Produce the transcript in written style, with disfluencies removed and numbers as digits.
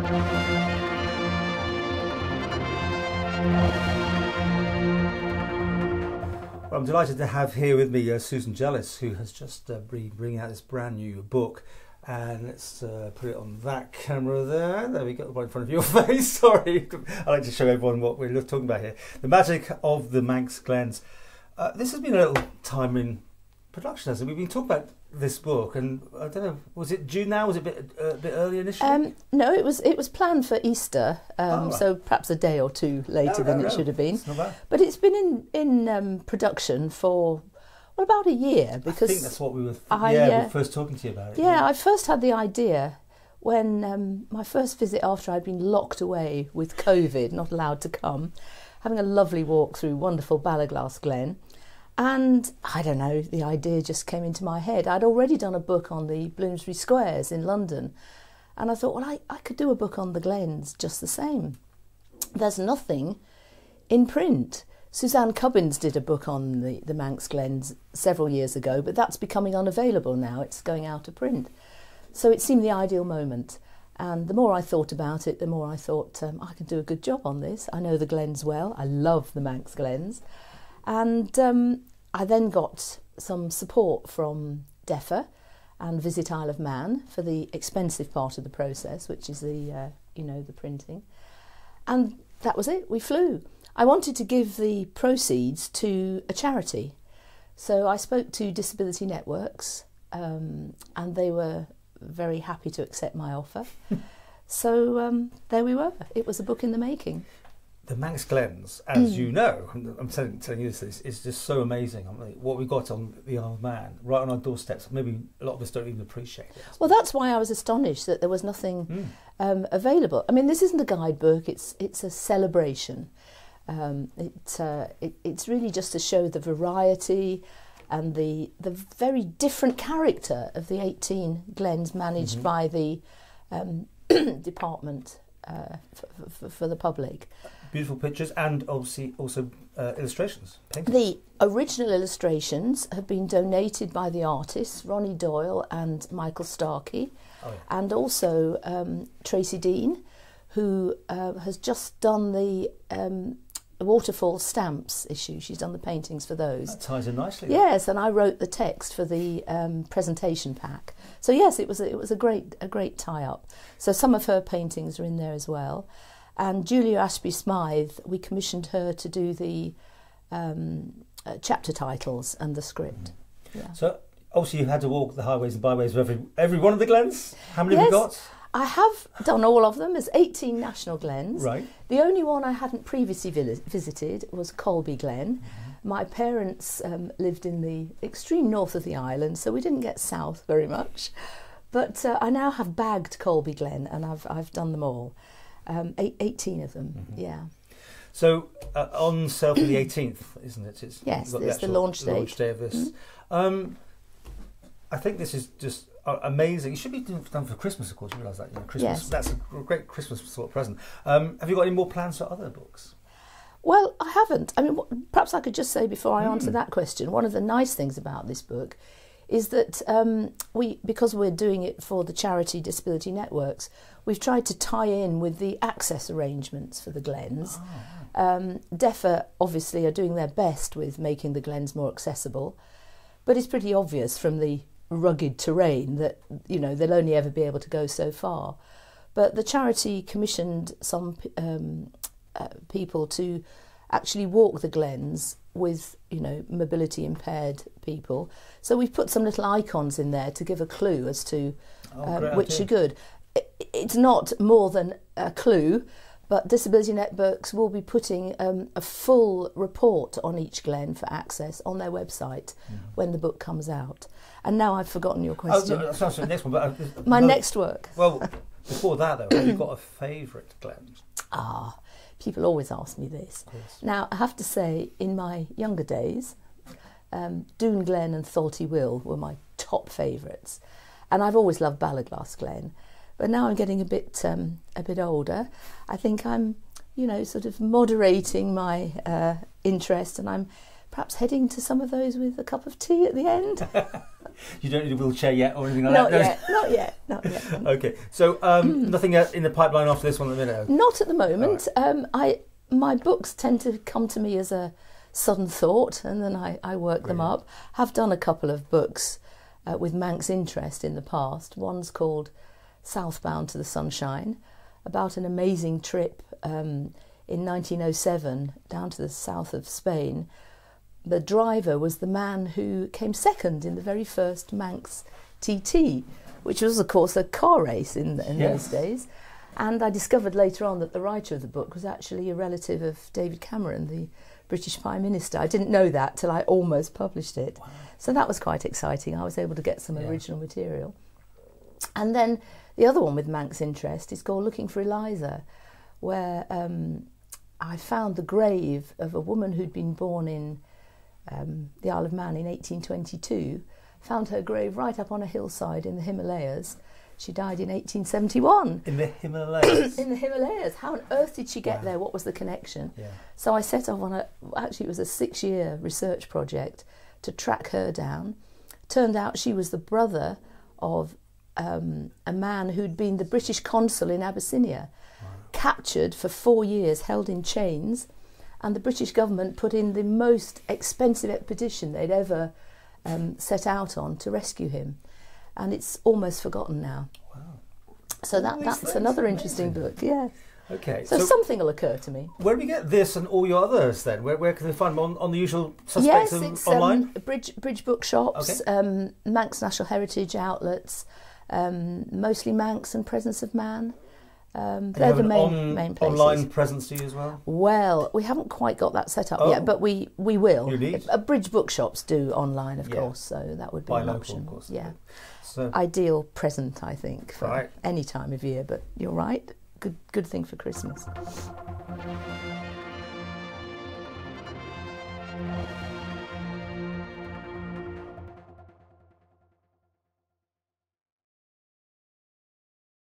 Well, I'm delighted to have here with me Susan Jellis, who has just bringing out this brand new book. And let's put it on that camera there. There we go, right in front of your face. Sorry, I like to show everyone what we're talking about here. The Magic of the Manx Glens. This has been a little time in production, hasn't it? We've been talking about this book, and I don't know, was it June now? Was it a bit early initially? No, it was planned for Easter, right. So perhaps a day or two later than it should have been. It's not bad. But it's been in production for about a year, because I think that's what we were we're first talking to you about it. Yeah, I first had the idea when my first visit after I'd been locked away with COVID, not allowed to come, having a lovely walk through wonderful Ballaglass Glen. And I don't know, the idea just came into my head. I'd already done a book on the Bloomsbury Squares in London. And I thought, well, I could do a book on the Glens just the same. There's nothing in print. Suzanne Cubbins did a book on the Manx Glens several years ago, but that's becoming unavailable now. It's going out of print. So it seemed the ideal moment. And the more I thought about it, the more I thought, I can do a good job on this. I know the Glens well. I love the Manx Glens. And I then got some support from DEFA and Visit Isle of Man for the expensive part of the process, which is the the printing. And that was it. We flew. I wanted to give the proceeds to a charity. So I spoke to Disability Networks, and they were very happy to accept my offer. So there we were. It was a book in the making. The Manx Glens, as you know, I'm telling you this, is just so amazing. I mean, what we got on the Isle of Man, right on our doorsteps, maybe a lot of us don't even appreciate it. Well, that's why I was astonished that there was nothing available. I mean, this isn't a guidebook, it's a celebration. It's really just to show the variety and the very different character of the 18 glens managed by the department for the public. Beautiful pictures and obviously also illustrations, paintings. The original illustrations have been donated by the artists Ronnie Doyle and Michael Starkey, and also Tracy Dean, who has just done the waterfall stamps issue. She's done the paintings for those. That ties in nicely. Yes, and I wrote the text for the presentation pack. So yes, it was a great tie-up. So some of her paintings are in there as well. And Julia Ashby Smythe, we commissioned her to do the chapter titles and the script. Yeah. So obviously you had to walk the highways and byways of every one of the glens. How many have you got? I have done all of them. There's 18 national glens. Right. The only one I hadn't previously visited was Colby Glen. My parents lived in the extreme north of the island, so we didn't get south very much. But I now have bagged Colby Glen, and I've done them all. 18 of them, yeah. So on sale for the 18th, isn't it? Yes, it's the launch date. Launch day of this. I think this is just amazing. It should be done for Christmas, of course. You realise that, Christmas. Yes. That's a great Christmas sort of present. Have you got any more plans for other books? Well, I haven't. I mean, perhaps I could just say before I answer that question, one of the nice things about this book is that because we're doing it for the charity Disability Networks, we've tried to tie in with the access arrangements for the glens. DEFA obviously are doing their best with making the glens more accessible, but it's pretty obvious from the rugged terrain that they'll only ever be able to go so far. But the charity commissioned some people to actually walk the glens with mobility impaired people. So we've put some little icons in there to give a clue as to which are good. It's not more than a clue, but Disability Networks will be putting a full report on each glen for access on their website when the book comes out. And now I've forgotten your question. That's not the next one, but my next work. Well, before that though, have you got a favourite glen? People always ask me this. Now, I have to say, in my younger days, Doon Glen and Thalty Will were my top favourites. And I've always loved Ballaglass Glen. But now I'm getting a bit older. I think I'm, sort of moderating my interest, and I'm perhaps heading to some of those with a cup of tea at the end. You don't need a wheelchair yet or anything like Not that? yet, not yet. Okay, so nothing in the pipeline after this one at the minute? Not at the moment. Right. My books tend to come to me as a sudden thought, and then I work them up. Have done a couple of books with Manx interest in the past. One's called Southbound to the Sunshine, about an amazing trip in 1907 down to the south of Spain. The driver was the man who came second in the very first Manx TT, which was, of course, a car race in those days. And I discovered later on that the writer of the book was actually a relative of David Cameron, the British Prime Minister. I didn't know that till I almost published it. Wow. So that was quite exciting. I was able to get some original material. And then the other one with Manx interest is called Looking for Eliza, where I found the grave of a woman who'd been born in the Isle of Man in 1822, found her grave right up on a hillside in the Himalayas. She died in 1871. In the Himalayas? In the Himalayas. How on earth did she get there? What was the connection? Yeah. So I set off on actually it was a 6-year research project to track her down. Turned out she was the brother of a man who'd been the British consul in Abyssinia, captured for 4 years, held in chains, and the British government put in the most expensive expedition they'd ever set out on to rescue him. And it's almost forgotten now. Wow. So that's another interesting book, yeah. Okay. So something will occur to me. Where do we get this and all your others then? Where can they find them? On the usual suspects online? Bridge bookshops, okay. Manx National Heritage outlets, mostly Manx and Presence of Man. They're the main places. Online presence to you as well? Well, we haven't quite got that set up yet, but we will. You need? Bridge bookshops do online, of course, so that would be an option. Of course. Yeah. So, ideal present, I think, for any time of year, but you're right, good thing for Christmas.